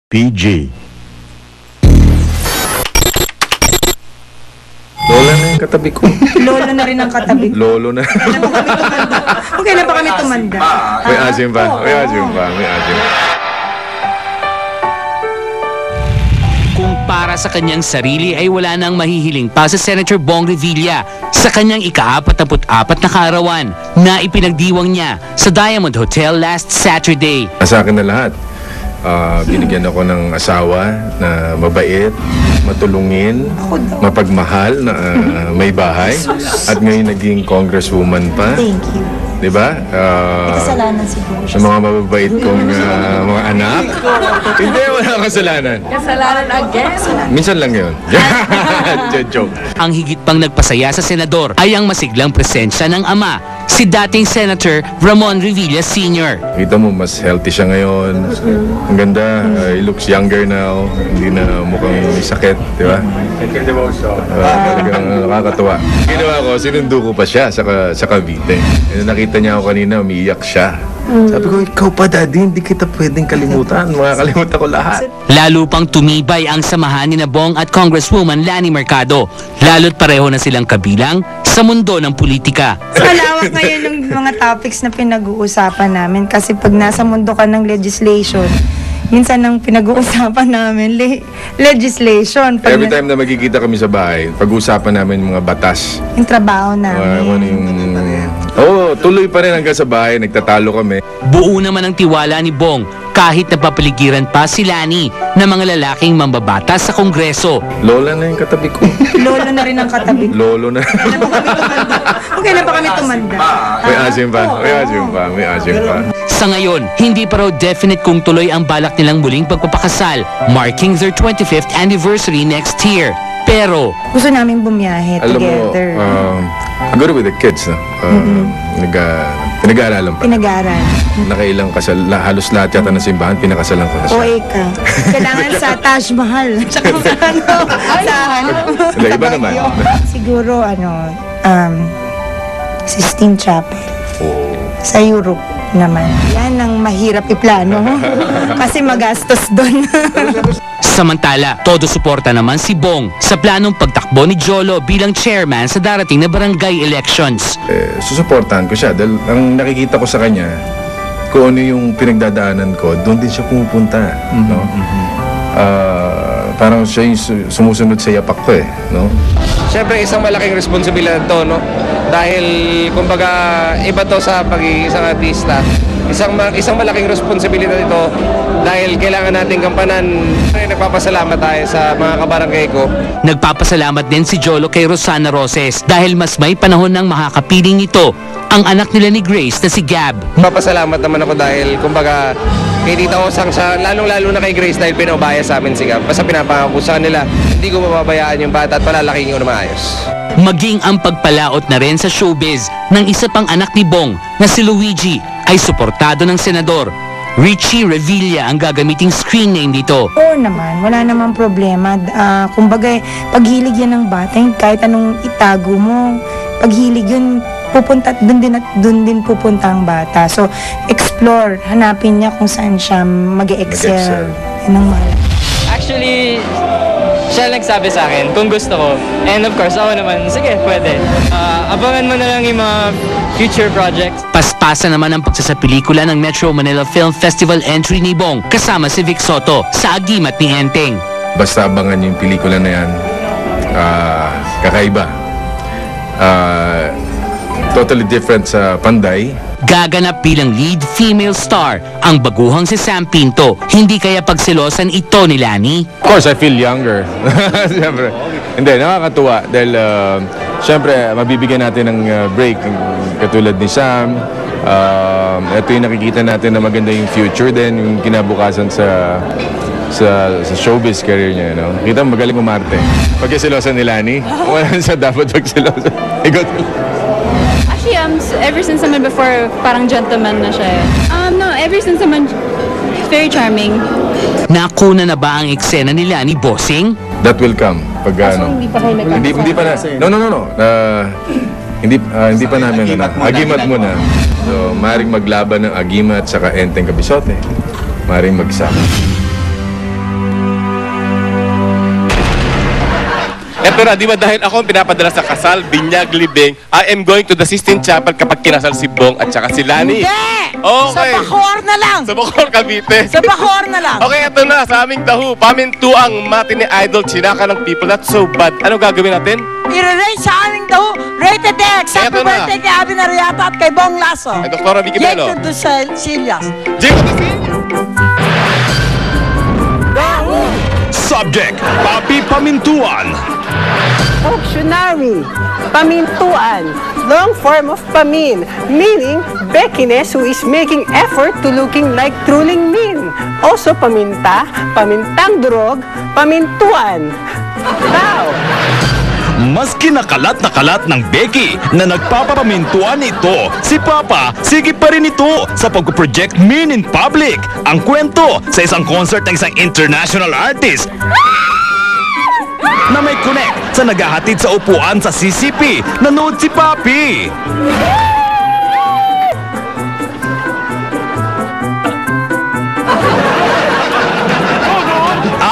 PG. Lola na yung katabi ko. Lolo na rin ang katabi ko. Lolo na. Okay na ba kami tumanda? May asim pa. May asim pa. May asim. Kung para sa kanyang sarili ay wala nang mahihiling pa sa Senator Bong Revilla sa kanyang ika-44 na kaarawan na ipinagdiwang niya sa Diamond Hotel last Saturday. Sa akin na lahat. Binigyan ako ng asawa na mabait, matulungin, mapagmahal, na may bahay. At ngayon naging congresswoman pa. Thank you. Diba? Kasalanan siguro Sa siya. mga mababait kong mga anak. Hindi, wala kasalanan. Kasalanan again? Minsan lang yun. Joke. Ang higit pang nagpasaya sa senador ay ang masiglang presensya ng ama, si dating Senator Ramon Revilla Sr. Kita mo, mas healthy siya ngayon. Ang ganda. He looks younger now. Hindi na mukhang may sakit. Di ba? Talagang nakakatuwa. Ginawa ko, sinundo ko pa siya sa Cavite. Nakita niya ako kanina, umiiyak siya. Sabi ko, ikaw pa daddy, hindi kita pwedeng kalimutan. Makakalimutan ko lahat. Lalo pang tumibay ang samahan ni Bong at Congresswoman Lani Mercado, lalo't pareho na silang kabilang sa mundo ng politika. Malawak ngayon yung mga topics na pinag-uusapan namin kasi pag nasa mundo ka ng legislation, minsan ang pinag-uusapan namin, legislation. Pag Every time na magkikita kami sa bahay, pag-uusapan namin yung mga batas. yung trabaho namin. Kung ano yung... Oo, tuloy pa rin hanggang sa bahay. Nagtatalo kami. Buo naman ang tiwala ni Bong kahit napapaligiran pa si Lani na mga lalaking mambabatas sa Kongreso. Lola na yung katabi ko. Lolo na rin ang katabi ko. Lolo na. Okay na ba kami tumanda? May asim pa. May asim pa. May asim pa. Sa ngayon, hindi pa raw definite kung tuloy ang balak nilang muling pagpapakasal, marking their 25th anniversary next year. Pero, Gusto namin bumiyahe Alam mo, together. siguro with the kids, no? Pinag-aaralan pa. Pinag-aaral. Nakailang kasal, halos lahat yata ng simbahan, pinakasalan ko na siya. O ka. Kailangan sa Taj Mahal. Tsaka sa Hindi, iba naman. Siguro, Sistine Chapel. Sa Europe naman. Yan ang mahirap iplano. Kasi magastos doon. samantala, todo suporta naman si Bong sa planong pagtakbo ni Jolo bilang chairman sa darating na barangay elections. Susuportahan ko siya dahil ang nakikita ko sa kanya, kung ano yung pinagdadaanan ko, doon din siya pumupunta. No? Parang siya yung sumusunod sa yapak ko no? Siyempre isang malaking responsibilidad to, no? Dahil kumbaga iba to sa pagiging isang artista. Isang malaking responsibilidad ito dahil kailangan nating gampanan. Nagpapasalamat tayo sa mga kabarangay ko. Nagpapasalamat din si Jolo kay Rosana Roses dahil mas may panahon ng makakapiling nito ang anak nila ni Grace na si Gab. Papasalamat naman ako dahil kumbaga kay Tita Osang siya, lalong-lalo na kay Grace dahil pinaubaya sa amin si Gab. Basta pinapangako sa kanila, hindi ko mababayaan yung bata at palalaking ko na maayos. Maging ang pagpalaot na rin sa showbiz ng isa pang anak ni Bong na si Luigi ay suportado ng senador. Richie Revilla ang gagamiting screen name dito. Oo naman, wala namang problema. Kumbaga, paghilig yan ng bata, kahit anong itago mo, paghilig yun, pupunta, dun din pupunta ang bata. So, explore, hanapin niya kung saan siya mag-excel. Yan ang mahal. Actually, siya nagsabi sa akin kung gusto ko. And of course, ako naman, sige, pwede. Abangan mo na lang yung mga future projects. Paspasa naman ang pagsasapelikula ng Metro Manila Film Festival entry ni Bong kasama si Vic Soto sa Agimat ni Enteng. Basta abangan yung pelikula na yan, kakaiba. Totally different sa Panday. Gaganap bilang lead female star ang baguhang si Sam Pinto. Hindi kaya pagselosan ito ni Lani? Of course, I feel younger. Siyempre. Hindi, nakakatuwa dahil siyempre, mabibigyan natin ng break katulad ni Sam. Ito yung nakikita natin na maganda yung future din, yung kinabukasan sa showbiz career niya, no? Kita mo, magaling umarte. Pagkasilosan ni Lani, wala siya dapat pagsilosan. Ikaw Actually, ever since naman before, parang gentleman na siya. No, ever since naman, very charming. Nakuna na ba ang eksena nila ni Bossing? That will come. Pag ano. Hindi pa kayo Hindi pa na. No. Hindi pa namin Agimat muna. So, maaaring maglaban ng Agimat saka Enteng Kabisote. Maaaring magsama. Eto na, di ba dahil ako ang pinapadala sa kasal, binyag, libing, I am going to the Sistine Chapel kapag kinasal si Bong at saka si Lani. Hindi! Okay. Sa Bacoor na lang! Sa Bacoor, Cavite. Sa Bacoor na lang! Okay, eto na, sa aming dahu, pamintuang matine idol, chinaka ng people, that's so bad. Ano gagawin natin? I-rate sa aming daw, rated X! Happy Eto na. birthday kay Abby Nariata at kay Bong Lasso! Ay, Doktora Vicky Melo. Jake Tudusilias! Jake Tudusilias! Subject, Papi Pamintuan. Auctionary, pamintuan, long form of pamin, meaning beckiness who is making effort to looking like truling min. Also paminta, pamintang durog, pamintuan. Now, Maski nakalat na kalat ng Becky na nagpapapamintuan ito, si Papa sige pa rin ito sa pag-project Min in public. Ang kwento sa isang concert ng isang international artist na may connect sa naghahatid sa upuan sa CCP. Nanood si Papi.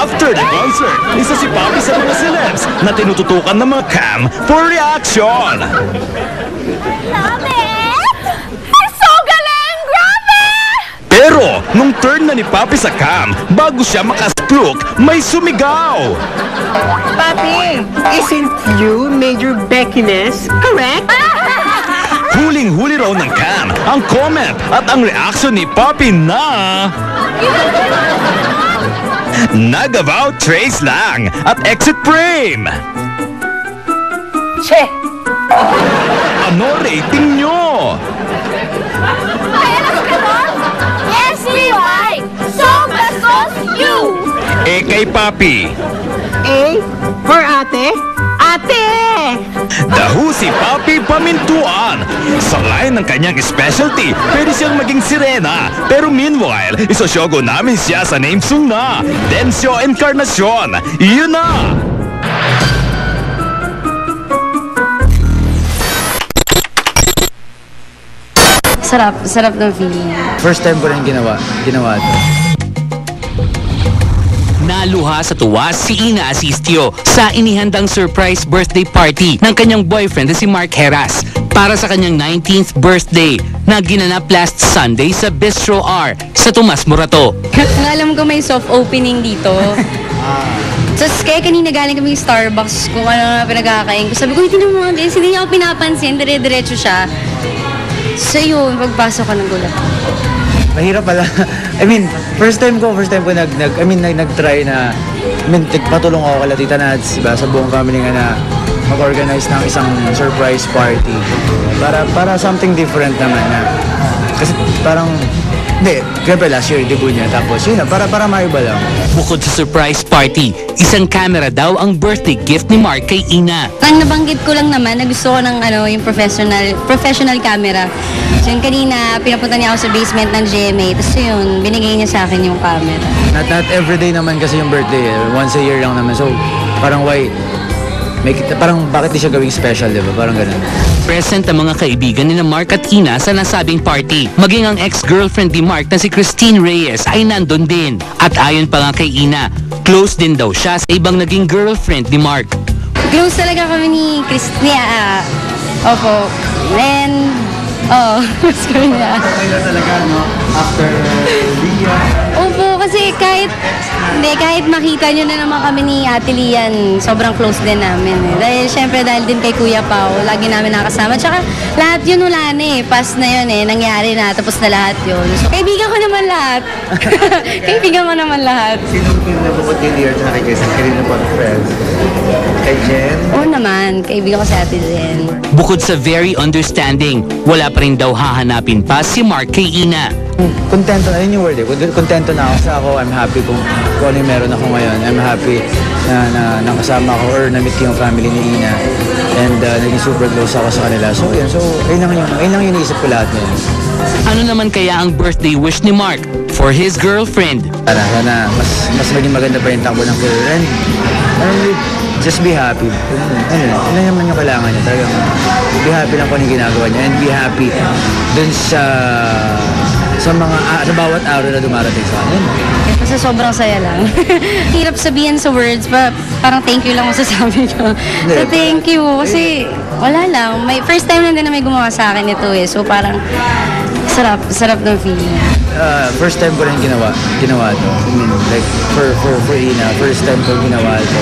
After the concert, isa si Papi sa mga celebs na tinututukan ng mga cam for reaction. Grabe! So galing! Grabe! Pero, nung turn na ni Papi sa cam, bago siya makaspluk, may sumigaw. Papi, isn't you Major Beckiness, correct? Huling-huli raw ng cam ang comment at ang reaction ni Papi na nag-about trace lang at exit frame. Che! Ano rating nyo? Yes, why? So bastos you! Eh kay Papi, A for ate? Ate! dahu si Papi Pamintuan. Sa line ng kanyang specialty, pwede siyang maging sirena. Pero meanwhile, isosyogo namin siya sa name song na Dencio Encarnacion. Yun na! Sarap ng feeling. First time ko rin ginawa ito. Naluha sa tuwa si Ina Asistio sa inihandang surprise birthday party ng kanyang boyfriend na si Mark Heras para sa kanyang 19th birthday na ginanap last Sunday sa Bistro R sa Tomas Morato. Ang alam ko may soft opening dito. Tapos kaya kanina galing kami sa Starbucks kung ano na pinagkakain ko. Sabi ko, hindi naman, hindi niya ako pinapansin, dire-diretso siya. So yun, pagpasok ka ng gulat. Mahirap pala. First time ko nag-try na, patulong ako kala Tita Nats, diba, sa buong family nga na mag-organize ng isang surprise party. Para something different naman na. Kasi parang, siyempre last year, debut niya. Tapos yun na, para maiba lang. Bukod sa surprise party, isang camera daw ang birthday gift ni Mark kay Ina. Ang nabanggit ko lang naman na gusto ko ng yung professional camera. So yun kanina, pinapunta niya ako sa basement ng GMA. Tapos yun, binigay niya sa akin yung camera. Not everyday naman kasi yung birthday. Once a year lang naman. So, parang why? Parang bakit di siya gawing special, diba? Parang ganun. Present ang mga kaibigan ni Mark at Ina sa nasabing party. Maging ang ex-girlfriend ni Mark na si Christine Reyes ay nandun din. At ayon pa nga kay Ina, close din daw siya sa ibang naging girlfriend ni Mark. Close talaga kami ni Christine. Opo. And, close kami na. Kaya talaga, no? After Lia. Opo, kasi kahit makita nyo na naman kami ni Ate Lian, sobrang close din namin. Dahil din kay Kuya Pao, lagi namin nakasama. Tsaka lahat yun wala na past na yun nangyari na, tapos na lahat yun. So, kaibigan ko naman lahat. Kaibigan ko naman lahat. Sinong pinabukod kay Lia at kay Quezon? Kanina po friends? Kay Jen? Oo naman, kaibigan ko si Ate Jen. Bukod sa very understanding, wala pa rin daw hahanapin pa si Mark kay Ina. Kontento na, yun yung word kontento na ako. Sa ako, I'm happy kung ano yung meron ako ngayon. I'm happy na nakasama ko or na-meet ko yung family ni Ina. And naging super close ako sa kanila. So yun, ayun lang yung iniisip ko lahat ngayon. Ano naman kaya ang birthday wish ni Mark for his girlfriend? Sana mas maging maganda pa yung takbo ng career. And just be happy. Ano naman yung kailangan niya. Talagang be happy lang kung ano yung ginagawa niya. And be happy dun sa sa bawat araw na dumarating sa akin. Kasi sobrang saya lang. Hirap sabihin sa words, parang thank you lang masasabi ko. So thank you, kasi wala lang. May first time lang din na may gumawa sa akin ito eh. So parang sarap ng feeling. First time ko rin ginawa to. I mean, like, for Ina, first time ko ginawa to.